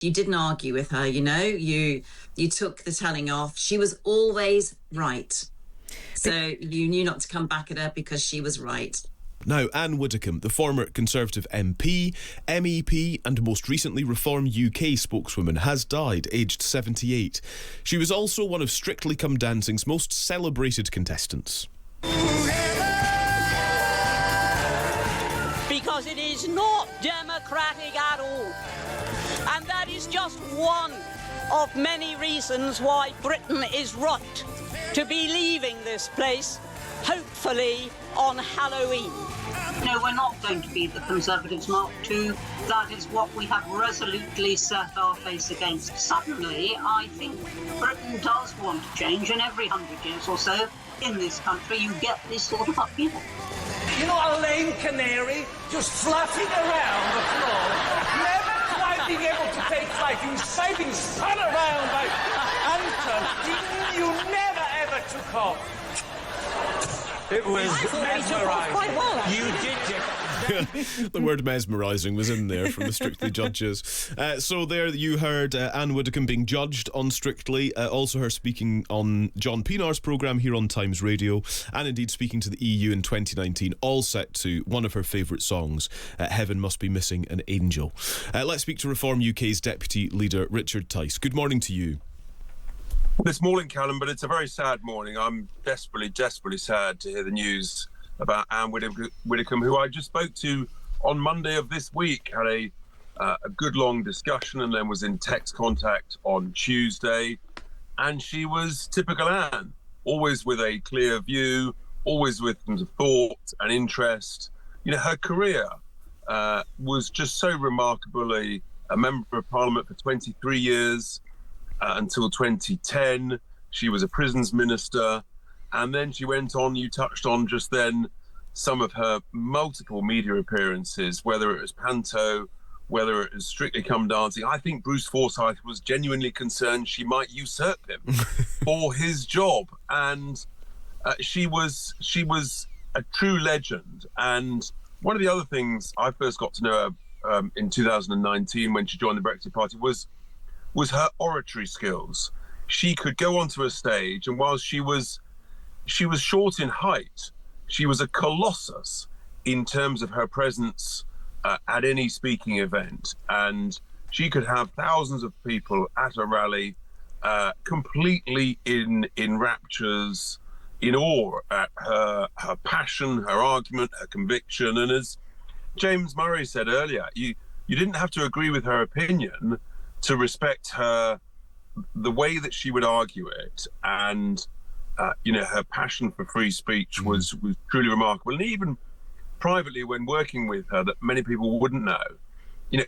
You didn't argue with her, you know. You took the telling off. She was always right. So you knew not to come back at her because she was right. Now, Ann Widdecombe, the former Conservative MP, MEP and most recently Reform UK spokeswoman, has died, aged 78. She was also one of Strictly Come Dancing's most celebrated contestants. Because it is not democratic at all. And that is just one of many reasons why Britain is right to be leaving this place, hopefully on Halloween. No, we're not going to be the Conservatives Mark II. That is what we have resolutely set our face against. Suddenly, I think Britain does want to change, and every 100 years or so in this country you get this sort of upheaval. You're not a lame canary just fluffing around the floor, never quite being able to take flight. You say being spun around by Anton. You never ever took off. It was mesmerising. Quite well, you did it. The word mesmerising was in there from the Strictly judges. So there you heard Ann Widdecombe being judged on Strictly, also her speaking on John Pienaar's programme here on Times Radio, and indeed speaking to the EU in 2019, all set to one of her favourite songs, Heaven Must Be Missing an Angel. Let's speak to Reform UK's Deputy Leader Richard Tice. Good morning to you. This morning, Calum, but it's a very sad morning. I'm desperately sad to hear the news about Ann Widdecombe, who I just spoke to on Monday of this week. Had a good long discussion and then was in text contact on Tuesday. And she was typical Ann, always with a clear view, always with some thought and interest. You know, her career was just so remarkably a member of Parliament for 23 years. Until 2010, she was a prisons minister, and then she went on, you touched on just then, some of her multiple media appearances, whether it was Panto, whether it was Strictly Come Dancing. I think Bruce Forsyth was genuinely concerned she might usurp him for his job, and she was a true legend. And one of the other things I first got to know her in 2019 when she joined the Brexit Party was her oratory skills. She could go onto a stage, and while she was short in height, she was a colossus in terms of her presence at any speaking event. And she could have thousands of people at a rally completely in raptures, in awe at her passion, her argument, her conviction. And as James Murray said earlier, you didn't have to agree with her opinion to respect her, the way that she would argue it, and her passion for free speech was truly remarkable. And even privately, when working with her, that many people wouldn't know. You know,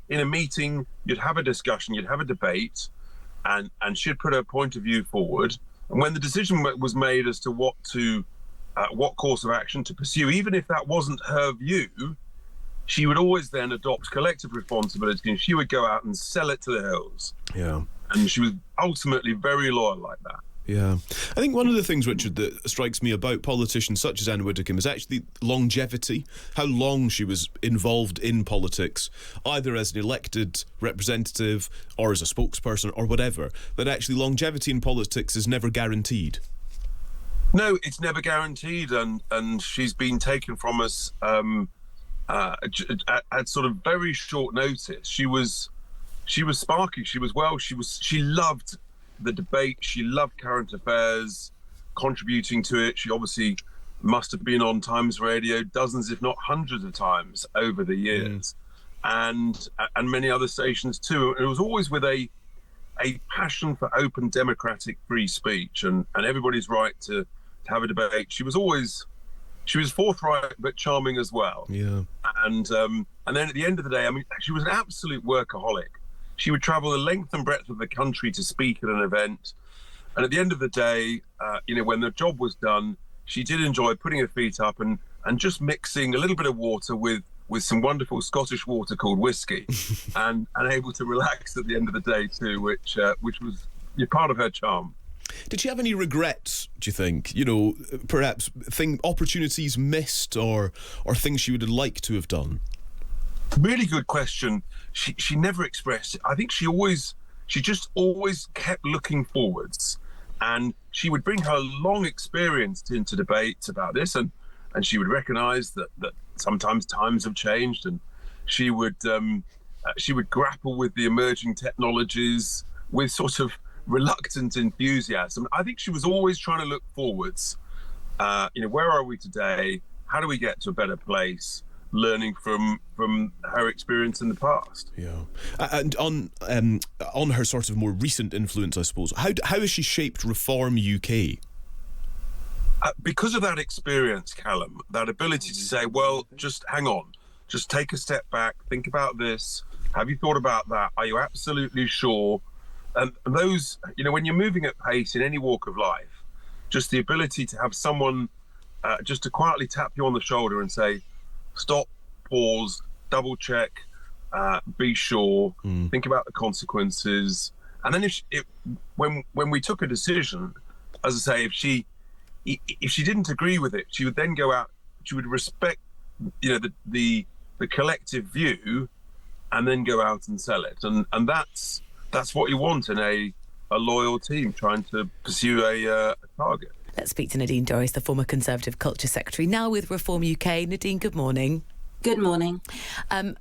in a meeting, you'd have a discussion, you'd have a debate, and she'd put her point of view forward. And when the decision was made as to what course of action to pursue, even if that wasn't her view, she would always then adopt collective responsibility, and she would go out and sell it to the hills. Yeah. And she was ultimately very loyal like that. Yeah. I think one of the things, Richard, that strikes me about politicians such as Ann Widdecombe is actually longevity, how long she was involved in politics, either as an elected representative or as a spokesperson or whatever, that actually longevity in politics is never guaranteed. No, it's never guaranteed, and she's been taken from us at sort of very short notice. She was sparky. She loved the debate. She loved current affairs, contributing to it. She obviously must have been on Times Radio dozens, if not hundreds of times over the years, and many other stations too. And it was always with a passion for open, democratic, free speech, and everybody's right to have a debate. She was forthright but charming as well. Yeah. And then at the end of the day, I mean, she was an absolute workaholic. She would travel the length and breadth of the country to speak at an event. And at the end of the day, when the job was done, she did enjoy putting her feet up and just mixing a little bit of water with some wonderful Scottish water called whiskey, and able to relax at the end of the day too, which was part of her charm. Did she have any regrets, do you think? Perhaps opportunities missed or things she would have liked to have done? Really good question. She never expressed it. I think she just always kept looking forwards, and she would bring her long experience into debates about this, and she would recognise that sometimes times have changed, and she would grapple with the emerging technologies with sort of reluctant enthusiasm. I think she was always trying to look forwards. Where are we today? How do we get to a better place? Learning from her experience in the past. Yeah, and on her sort of more recent influence, I suppose. How has she shaped Reform UK? Because of that experience, Calum, that ability to say, well, just hang on, just take a step back, think about this. Have you thought about that? Are you absolutely sure? And those, when you're moving at pace in any walk of life, just the ability to have someone just to quietly tap you on the shoulder and say, stop, pause, double check, be sure, think about the consequences. And then when we took a decision, as I say, if she didn't agree with it, she would then go out, she would respect, the collective view, and then go out and sell it. And that's what you want in a loyal team trying to pursue a target. Let's speak to Nadine Dorries, the former Conservative Culture Secretary, now with Reform UK. Nadine, good morning. Good morning.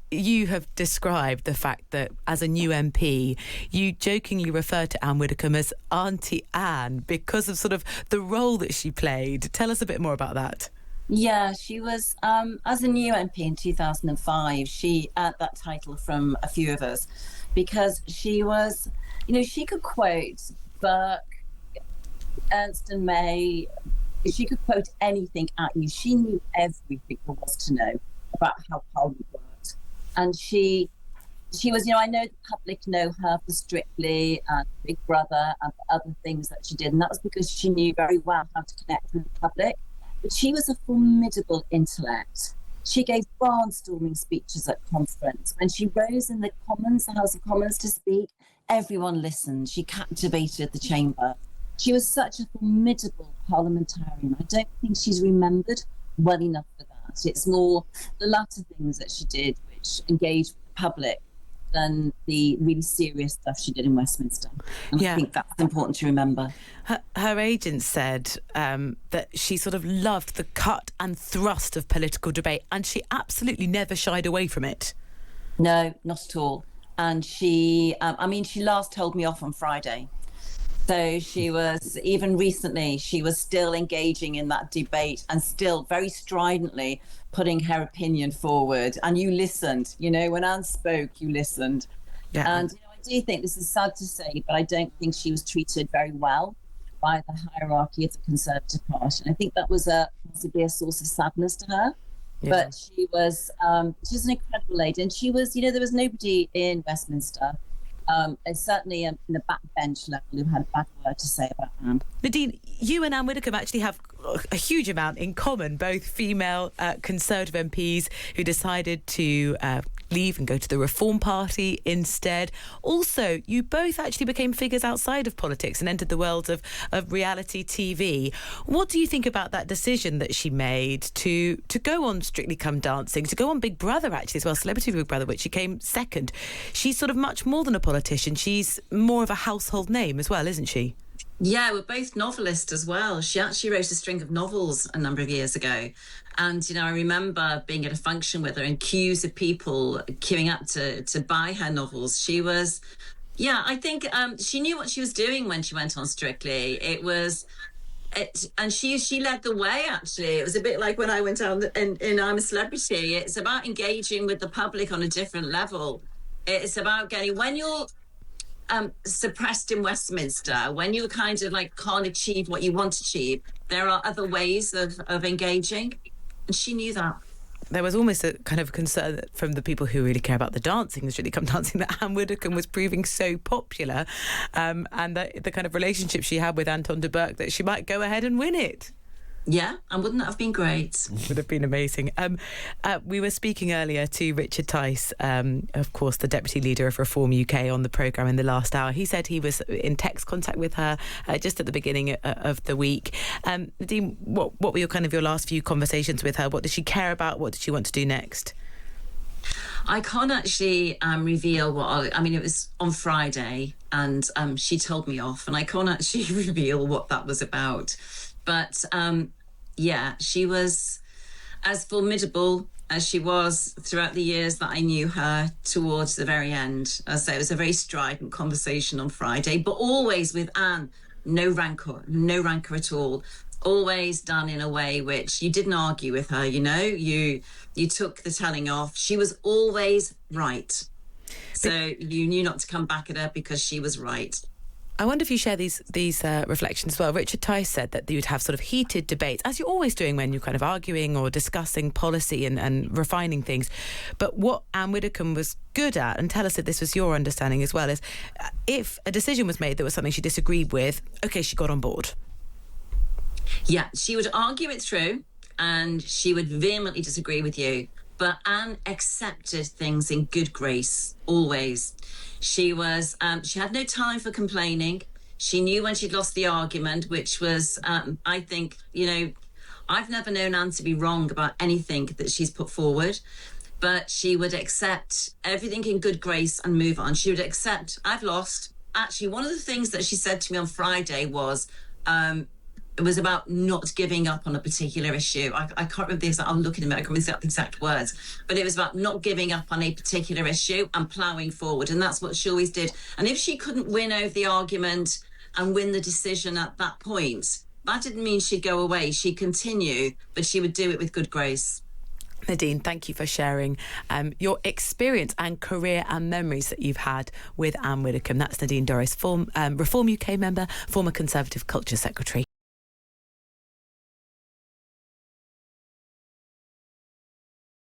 You have described the fact that as a new MP, you jokingly refer to Ann Widdecombe as Auntie Anne because of sort of the role that she played. Tell us a bit more about that. Yeah, she was, as a new MP in 2005, she earned that title from a few of us because she was, she could quote Burke, Ernst and May. She could quote anything at you. She knew everything there was to know about how Parliament worked. And she was, I know the public know her for Strictly and Big Brother and the other things that she did. And that was because she knew very well how to connect with the public. But she was a formidable intellect. She gave barnstorming speeches at conference. When she rose in the Commons, the House of Commons, to speak, everyone listened. She captivated the chamber. She was such a formidable parliamentarian. I don't think she's remembered well enough for that. It's more the latter things that she did which engaged with the public than the really serious stuff she did in Westminster. And I think that's important to remember. Her agent said that she sort of loved the cut and thrust of political debate, and she absolutely never shied away from it. No, not at all. And she last told me off on Friday. So she was, even recently, she was still engaging in that debate and still very stridently putting her opinion forward. And you listened, when Anne spoke, you listened. Yeah. And I do think, this is sad to say, but I don't think she was treated very well by the hierarchy of the Conservative Party. And I think that was possibly a source of sadness to her. Yeah. But she was an incredible lady. And she was, there was nobody in Westminster, and certainly in the backbench level, who had a bad word to say about Anne. Nadine, you and Ann Widdecombe actually have a huge amount in common, both female Conservative MPs who decided to leave and go to the Reform Party instead. Also, you both actually became figures outside of politics and entered the world of reality TV. What do you think about that decision that she made to go on Strictly Come Dancing, to go on Big Brother actually as well, Celebrity Big Brother, which she came second? She's sort of much more than a politician. She's more of a household name as well, isn't she? Yeah, we're both novelists as well. She actually wrote a string of novels a number of years ago. And, I remember being at a function with her and queues of people queuing up to buy her novels. She was, I think she knew what she was doing when she went on Strictly. And she led the way, actually. It was a bit like when I went out in I'm a Celebrity. It's about engaging with the public on a different level. It's about when you're suppressed in Westminster, when you kind of can't achieve what you want to achieve, there are other ways of engaging, and she knew that. There was almost a kind of concern from the people who really care about the dancing, the Strictly Come Dancing, that Ann Widdecombe was proving so popular, and that the kind of relationship she had with Anton de Burke, that she might go ahead and win it. Yeah, and wouldn't that have been great? Would have been amazing. We were speaking earlier to Richard Tice, of course, the Deputy Leader of Reform UK, on the programme in the last hour. He said he was in text contact with her just at the beginning of the week. Nadine, what were your last few conversations with her? What did she care about? What did she want to do next? I can't actually reveal what I mean, it was on Friday, and she told me off, and I can't actually reveal what that was about. But yeah, she was as formidable as she was throughout the years that I knew her towards the very end. As I say, it was a very strident conversation on Friday, but always with Anne, no rancor at all. Always done in a way which you didn't argue with her, you know, you took the telling off. She was always right. So you knew not to come back at her because she was right. I wonder if you share these reflections as well. Richard Tice said that you would have sort of heated debates, as you're always doing when you're kind of arguing or discussing policy and refining things. But what Ann Widdecombe was good at, and tell us if this was your understanding as well, is if a decision was made that was something she disagreed with, okay, she got on board. Yeah, she would argue it through and she would vehemently disagree with you. But Anne accepted things in good grace, always. She was, she had no time for complaining. She knew when she'd lost the argument, which was, I think, you know, I've never known Anne to be wrong about anything that she's put forward, but she would accept everything in good grace and move on. She would accept, I've lost. Actually, one of the things that she said to me on Friday was, it was about not giving up on a particular issue. I can't remember the exact, I'll look in a minute, I can't remember the exact words, but it was about not giving up on a particular issue and ploughing forward. And that's what she always did. And if she couldn't win over the argument and win the decision at that point, that didn't mean she'd go away. She'd continue, but she would do it with good grace. Nadine, thank you for sharing your experience and career and memories that you've had with Ann Widdecombe. That's Nadine Dorries, Reform UK member, former Conservative Culture Secretary.